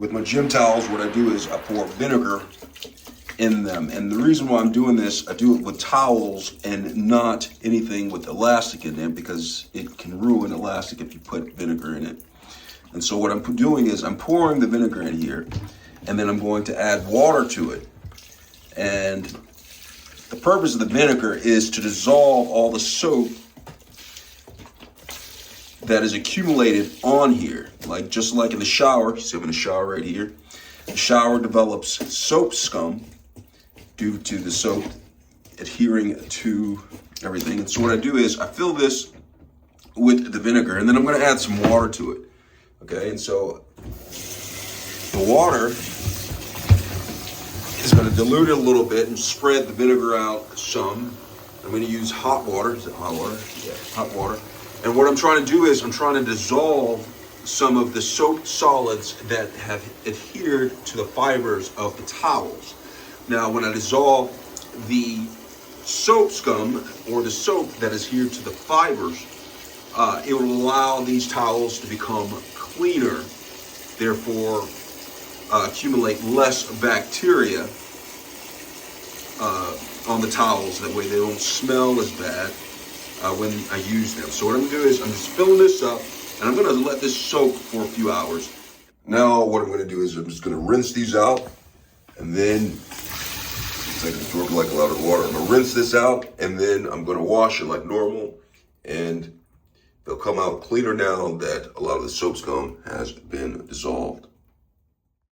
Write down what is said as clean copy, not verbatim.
With my gym towels, what I do is I pour vinegar in them. And the reason why I'm doing this, I do it with towels and not anything with elastic in it, because it can ruin elastic if you put vinegar in it. And so what I'm doing is I'm pouring the vinegar in here, and then I'm going to add water to it. And the purpose of the vinegar is to dissolve all the soap that is accumulated on here. Like just like in the shower, you see I'm in the shower right here. The shower develops soap scum due to the soap adhering to everything. And so what I do is I fill this with the vinegar, and then I'm gonna add some water to it. Okay, and so the water is gonna dilute it a little bit and spread the vinegar out some. I'm gonna use hot water. Is it hot water? Yeah, hot water. And what I'm trying to do is I'm trying to dissolve some of the soap solids that have adhered to the fibers of the towels. Now, when I dissolve the soap scum or the soap that is adhered to the fibers, it will allow these towels to become cleaner, therefore accumulate less bacteria on the towels. That way they don't smell as bad when I use them. So what I'm gonna do is I'm just filling this up, and I'm gonna let this soak for a few hours. Now what I'm gonna do is I'm just gonna rinse these out, and then it's like absorb like a lot of water. I'm gonna rinse this out, and then I'm gonna wash it like normal, and they'll come out cleaner now that a lot of the soap scum has been dissolved.